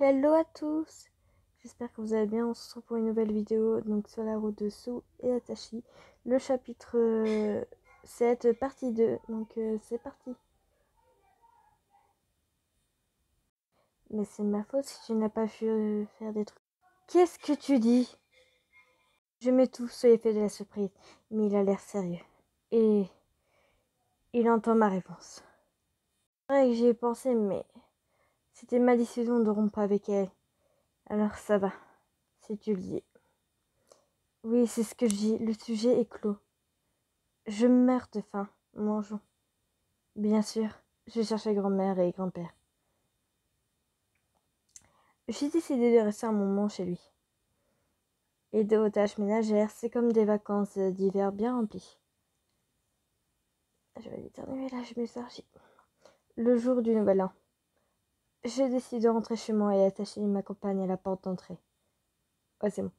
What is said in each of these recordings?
Hello à tous, j'espère que vous allez bien. On se retrouve pour une nouvelle vidéo donc sur la route de Sue et Atashi, le chapitre 7 partie 2, donc c'est parti. Mais c'est ma faute si tu n'as pas pu faire des trucs. Qu'est-ce que tu dis? Je mets tout sur l'effet de la surprise, mais il a l'air sérieux. Et il entend ma réponse. C'est vrai que j'y ai pensé, mais c'était ma décision de rompre avec elle. Alors ça va, si tu le dis. Oui, c'est ce que je dis, le sujet est clos. Je meurs de faim, mangeons. Bien sûr, je cherchais grand-mère et grand-père. J'ai décidé de rester un moment chez lui. Et aux tâches ménagères, c'est comme des vacances d'hiver bien remplies. Je vais éternuer là, je m'élargis. Le jour du nouvel an, je décide de rentrer chez moi et attacher ma compagne à la porte d'entrée. Ouais, c'est bon.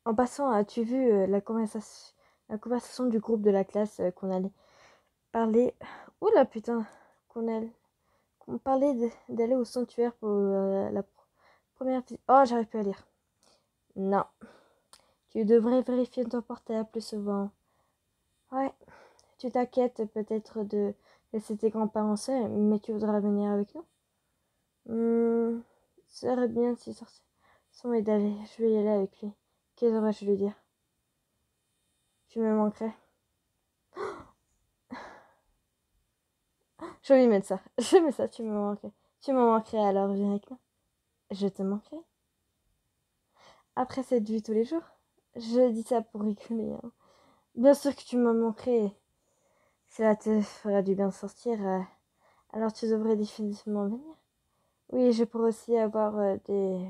En passant, as-tu vu la conversation du groupe de la classe qu'on allait parler... Oula putain, qu'on parlait d'aller au sanctuaire pour la première visite. Oh, j'arrive plus à lire. Non. Tu devrais vérifier ton portable plus souvent. Ouais. Tu t'inquiètes peut-être de laisser tes grands-parents seuls, mais tu voudras venir avec nous? Ça serait bien si son est d'aller. Je vais y aller avec lui. Qu'est-ce que devrais-je lui dire? Tu me manquerais. Je vais lui mettre ça. Je mets ça, tu me manquerais. Tu me manquerais alors, viens avec moi. Je te manquerai. Après cette vue tous les jours. Je dis ça pour rigoler, hein. Bien sûr que tu me manquerais. Cela te fera du bien de sortir. Alors tu devrais définitivement venir. Oui, je pourrais aussi avoir des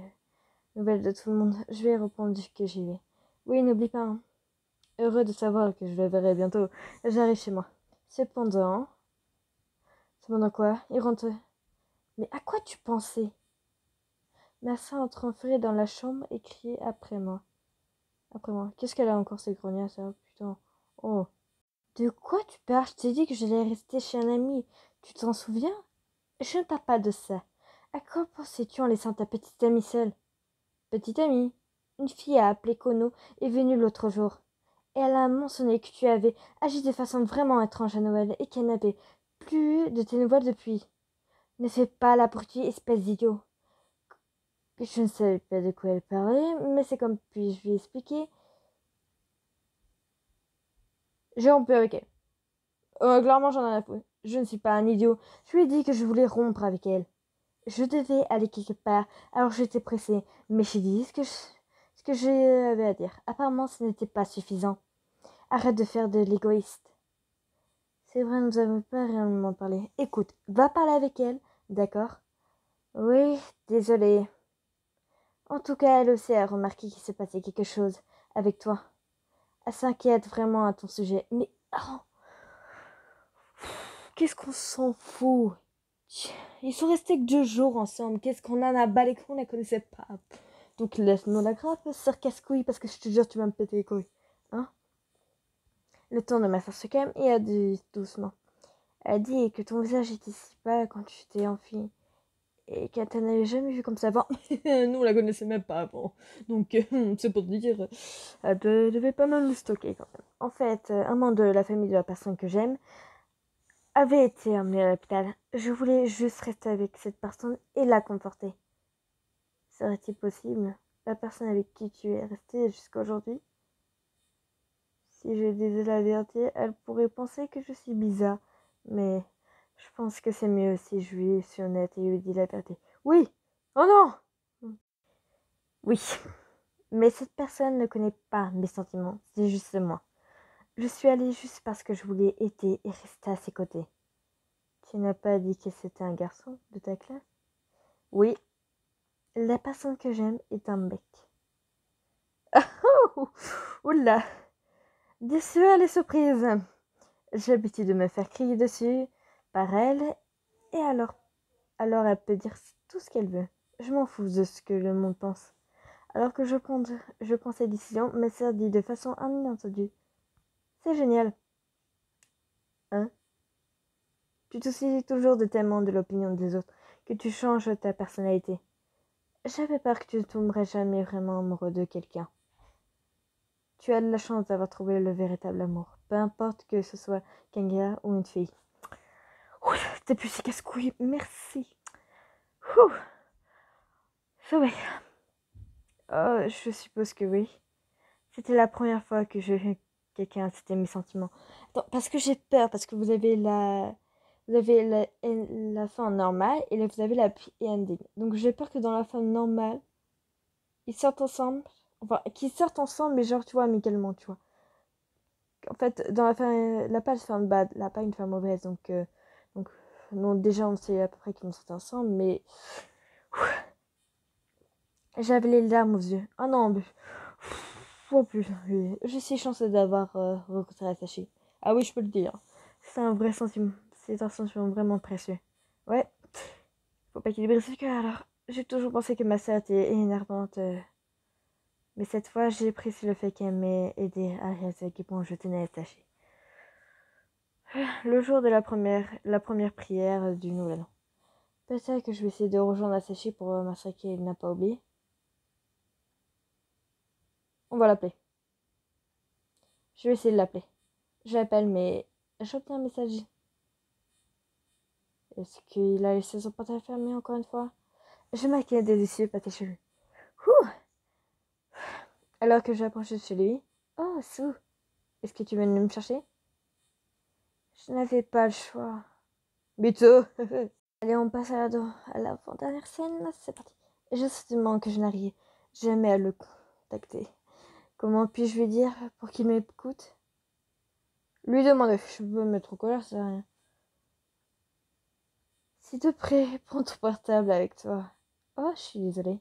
nouvelles de tout le monde. Je lui ai répondu que j'y vais. Oui, n'oublie pas, hein. Heureux de savoir que je le verrai bientôt. J'arrive chez moi. Cependant... Cependant quoi? Il rentre... Mais à quoi tu pensais? Ma sœur entre en furie dans la chambre et criait après moi. Après moi. Qu'est-ce qu'elle a encore ces grognards, ça? Putain. Oh. De quoi tu parles? Je t'ai dit que j'allais rester chez un ami. Tu t'en souviens? Je ne parle pas de ça. À quoi pensais-tu en laissant ta petite amie seule? Petite amie, une fille appelée Kono est venue l'autre jour. Et elle a mentionné que tu avais agi de façon vraiment étrange à Noël et qu'elle n'avait plus de tes nouvelles depuis. Ne fais pas l'abruti, espèce d'idiot. Je ne savais pas de quoi elle parlait, mais c'est comme puis-je lui expliquer. J'ai rompu avec elle. Clairement, j'en ai la foutre. Je ne suis pas un idiot. Je lui ai dit que je voulais rompre avec elle. Je devais aller quelque part, alors j'étais pressée, mais j'ai dit ce que j'avais à dire. Apparemment, ce n'était pas suffisant. Arrête de faire de l'égoïste. C'est vrai, nous n'avons pas réellement parlé. Écoute, va parler avec elle, d'accord? Oui, désolée. En tout cas, elle aussi a remarqué qu'il s'est passé quelque chose avec toi. Elle s'inquiète vraiment à ton sujet. Mais oh, qu'est-ce qu'on s'en fout? Ils sont restés que 2 jours ensemble. Qu'est-ce qu'on en a balé qu'on ne la connaissait pas? Donc laisse-nous la grappe, sœur casse-couille, parce que je te jure, tu vas me péter les couilles. Hein? Le temps de ma soeur se calme et a dit doucement. Elle a dit que ton visage était si pâle quand tu t'es enfui et qu'elle t'en avait jamais vu comme ça avant. Nous, on la connaissait même pas avant. Donc, c'est pour te dire, elle devait pas mal nous stocker quand même. En fait, un membre de la famille de la personne que j'aime avait été emmené à l'hôpital. Je voulais juste rester avec cette personne et la conforter. Serait-il possible? La personne avec qui tu es resté jusqu'à aujourd'hui? Si je disais la vérité, elle pourrait penser que je suis bizarre. Mais je pense que c'est mieux si je lui suis honnête et lui dis la vérité. Oui! Oh non! Oui. Mais cette personne ne connaît pas mes sentiments. C'est juste moi. Je suis allée juste parce que je voulais aider et rester à ses côtés. Tu n'as pas dit que c'était un garçon de ta classe? Oui. La personne que j'aime est un mec. Oula! Déçue, elle est surprise. J'ai l'habitude de me faire crier dessus par elle, et alors elle peut dire tout ce qu'elle veut. Je m'en fous de ce que le monde pense. Alors que je prends ces décisions, mais ça dit de façon inentendue. C'est génial. Hein? Tu te soucies toujours de tellement de l'opinion des autres que tu changes ta personnalité. J'avais peur que tu ne tomberais jamais vraiment amoureux de quelqu'un. Tu as de la chance d'avoir trouvé le véritable amour, peu importe que ce soit qu'un gars ou une fille. Ouh, t'es plus si casse-couille, merci. Ouh, sauvé. Oh, je suppose que oui. C'était la première fois que j'ai vu quelqu'un citer mes sentiments. Attends, parce que j'ai peur, parce que vous avez la fin normale et là vous avez la happy ending. Donc j'ai peur que dans la fin normale, ils sortent ensemble. Enfin, qu'ils sortent ensemble, mais genre, tu vois, amicalement, tu vois. En fait, dans la fin, la pas fin bad, là, pas une fin mauvaise, donc, non, déjà, on sait à peu près qu'ils vont sortir ensemble, mais j'avais les larmes aux yeux. Ah non, mais... Oh putain, je suis chanceuse d'avoir rencontré Asashi. Ah oui, je peux le dire. C'est un vrai sentiment. C'est un sentiment vraiment précieux. Ouais, faut pas qu'il brise le cœur alors. J'ai toujours pensé que ma sœur était énervante. Mais cette fois, j'ai apprécié le fait qu'elle m'ait aidé à réaliser à quel point je tenais à Asashi. Le jour de la première prière du Nouvel An. Peut-être que je vais essayer de rejoindre Asashi pour m'assurer qu'il n'a pas oublié. On va l'appeler. Je vais essayer de l'appeler. Je l'appelle, mais j'obtiens un message. Est-ce qu'il a laissé son portail fermé encore une fois? Je m'inquiète des yeux pâtés chez lui. Ouh. Alors que j'approche de chez lui. Oh, Sue, est-ce que tu veux venir me chercher? Je n'avais pas le choix. Bientôt. Allez, on passe à l'avant-dernière scène. C'est parti. Justement que je n'arrive jamais à le contacter. Comment puis-je lui dire pour qu'il m'écoute? Lui demander. Je peux me mettre en colère, c'est rien. S'il te plaît, prends ton portable avec toi. Oh, je suis désolée.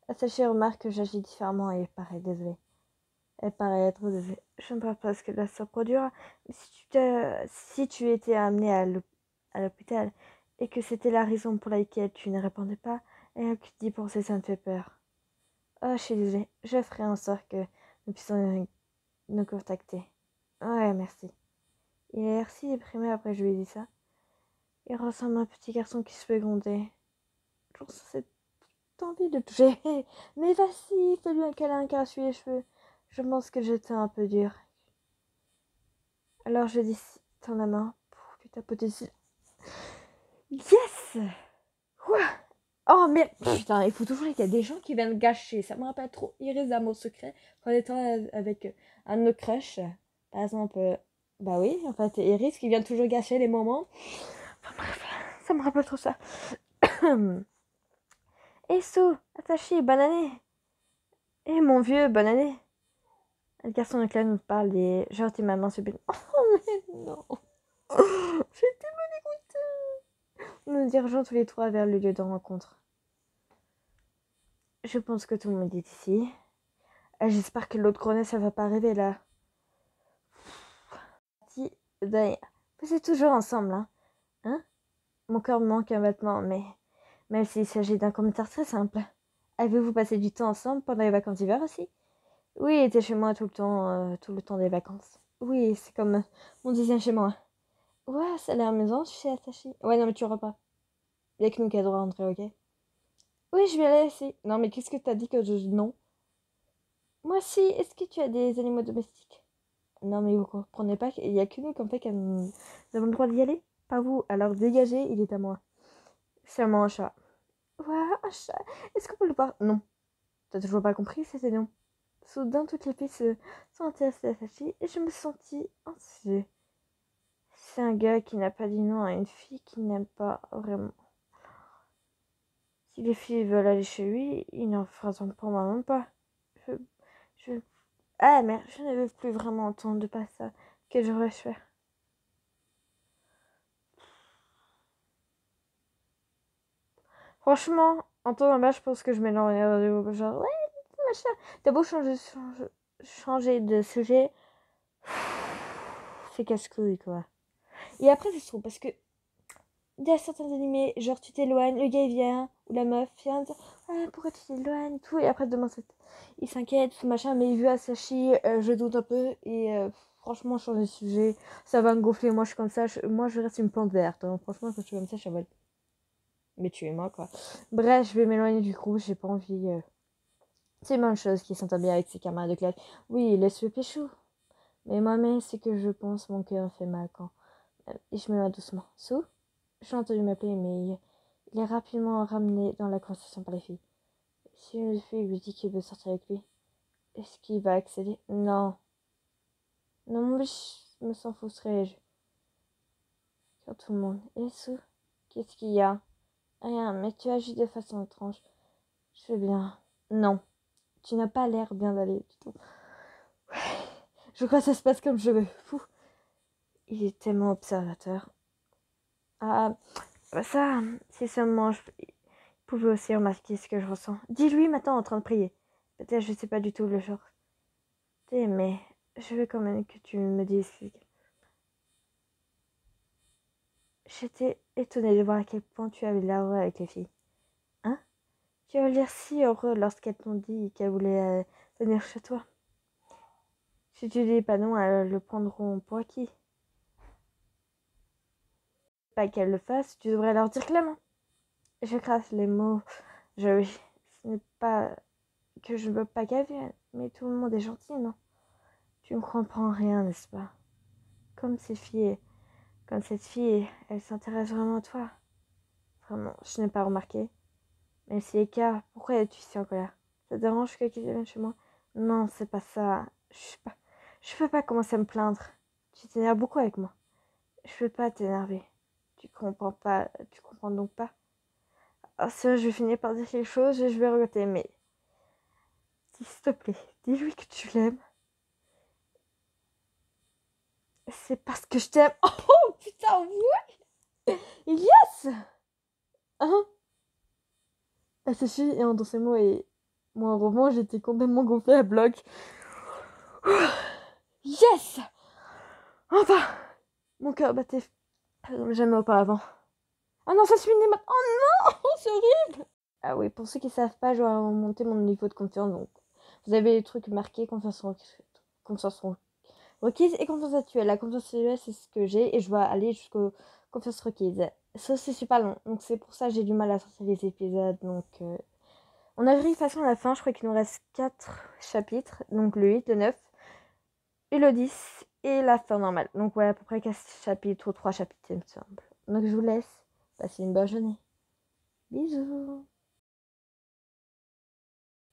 Attaché remarque que j'agis différemment et paraît désolée. Elle paraît être désolée. Je ne parle pas de ce que là ça produira. Mais si tu étais amené à l'hôpital et que c'était la raison pour laquelle tu ne répondais pas, et que tu dis penser, ça me fait peur. Oh, je suis désolée. Je ferai en sorte que nous puissions nous contacter. Ouais, merci. Il a l'air si déprimé après je lui ai dit ça. Il ressemble à un petit garçon qui se fait gronder. Toujours cette envie de le toucher. Mais vas-y, fais-lui un câlin, casse-lui les cheveux. Je pense que j'étais un peu dur. Alors je dis tends la main pour lui tapoter dessus. Yes! Ouah. Oh mais putain, il faut toujours qu'il y a des gens qui viennent gâcher. Ça me rappelle trop Iris d'amour secret quand on était avec un de nos crushs. Par exemple, bah oui, en fait, Iris qui vient toujours gâcher les moments. Enfin bref, ça me rappelle trop ça. Et Sou, attaché, bonne année. Et mon vieux, bonne année. Le garçon de clan nous parle et je retire ma main sur le. Oh mais non. J'ai tellement dégoûtée. Nous dirigeons tous les trois vers le lieu de rencontre. Je pense que tout le monde est ici. J'espère que l'autre grenade, ça va pas arriver là. Vous êtes toujours ensemble, hein? Hein? Mon cœur me manque un battement, mais même s'il s'agit d'un commentaire très simple. Avez-vous passé du temps ensemble pendant les vacances d'hiver aussi? Oui, il était chez moi tout le temps des vacances. Oui, c'est comme mon deuxième chez moi. Ouais, ça a l'air amusant, je suis attachée. Ouais, non, mais tu auras pas. Y'a que nous qui a droit à rentrer, ok? Oui, je vais la laisser. Non, mais qu'est-ce que t'as dit que je... Non. Moi aussi, est-ce que tu as des animaux domestiques? Non, mais vous comprenez pas qu'il y a que nous comme fait que nous avons le droit d'y aller? Pas vous. Alors dégagez, il est à moi. Seulement un chat. Ouais, un chat. Est-ce qu'on peut le voir? Non. T'as toujours pas compris, c'était non. Soudain, toutes les filles se sont intéressées à Sachi et je me sentis anxieuse. C'est un gars qui n'a pas dit non à une fille qu'il n'aime pas vraiment. Si les filles veulent aller chez lui, il n'en fera pour moi même pas. Je, je... Ah merde, je ne veux plus vraiment entendre pas ça. Que devrais-je faire? Franchement, en temps normal, je pense que je mets dans genre, ouais, machin. T'as beau changer de sujet, c'est casse-couille, quoi. Et après, c'est trop, parce que il y a certains animés, genre tu t'éloignes, le gars il vient, ou la meuf vient dire ah, pourquoi tu t'éloignes, tout, et après demain il s'inquiète, machin, mais vu Asashi, je doute un peu, et franchement, changer de sujet, ça va me gonfler, moi je suis comme ça, moi je reste une plante verte, hein. Franchement, quand je suis comme ça, je suis en mode. Mais tuez-moi, quoi. Bref, je vais m'éloigner du groupe, j'ai pas envie... C'est une bonne chose qui s'entend bien avec ses camarades de classe. Oui, laisse-le pécho. Mais moi-même, c'est que je pense, mon cœur fait mal quand... Et je m'éloigne doucement. Sou, j'ai entendu m'appeler, mais il est rapidement ramené dans la conversation par les filles. Si une fille lui dit qu'il veut sortir avec lui, est-ce qu'il va accéder? Non. Non, mais je me sens frustrée. Sur tout le monde. Et Sou, qu'est-ce qu'il y a? Rien, mais tu agis de façon étrange. Je vais bien. Non, tu n'as pas l'air bien d'aller du tout. Je crois que ça se passe comme je veux. Fou. Il est tellement observateur. Ah, ça, si seulement je pouvais aussi remarquer ce que je ressens. Dis-lui maintenant en train de prier. Peut-être je sais pas du tout le genre. Mais je veux quand même que tu me dises. J'étais étonnée de voir à quel point tu avais l'air heureux avec les filles. Hein? Tu avais l'air si heureux lorsqu'elles t'ont dit qu'elles voulaient venir chez toi. Si tu dis pas non, elles le prendront pour acquis. Pas qu'elles le fassent, tu devrais leur dire clairement. Je crasse les mots. Ce n'est pas que je ne veux pas qu'elle vienne, mais tout le monde est gentil, non? Tu ne comprends rien, n'est-ce pas? Comme cette fille, elle s'intéresse vraiment à toi. Vraiment, je n'ai pas remarqué. Mais c'est le cas. Pourquoi es-tu si en colère? Ça te dérange que quelqu'un vienne chez moi? Non, c'est pas ça. Je peux pas commencer à me plaindre. Tu t'énerves beaucoup avec moi. Je peux pas t'énerver. Tu comprends donc pas? Ah, ça, je vais finir par dire quelque chose et je vais regretter, mais s'il te plaît, dis-lui que tu l'aimes. C'est parce que je t'aime. Oh putain, ouais! Yes! Hein? Elle s'est fille et entend ces mots et moi, en roman, j'étais complètement gonflée à bloc. Yes! Enfin! Mon cœur battait comme jamais auparavant. Ah non, ça se finit maintenant. Oh non! C'est horrible! Ah oui, pour ceux qui savent pas, je dois monter mon niveau de confiance. Donc, vous avez les trucs marqués, confiance requise et confiance actuelle. La confiance actuelle, c'est ce que j'ai et je dois aller jusqu'aux confiances requises. Ça, c'est super long. Donc, c'est pour ça que j'ai du mal à sortir les épisodes. Donc, on arrive de façon à la fin. Je crois qu'il nous reste 4 chapitres. Donc, le 8, le 9 et le 10 et la fin normale. Donc, ouais, à peu près 4 chapitres ou 3 chapitres, il me semble. Donc, je vous laisse. Passez une bonne journée. Bisous.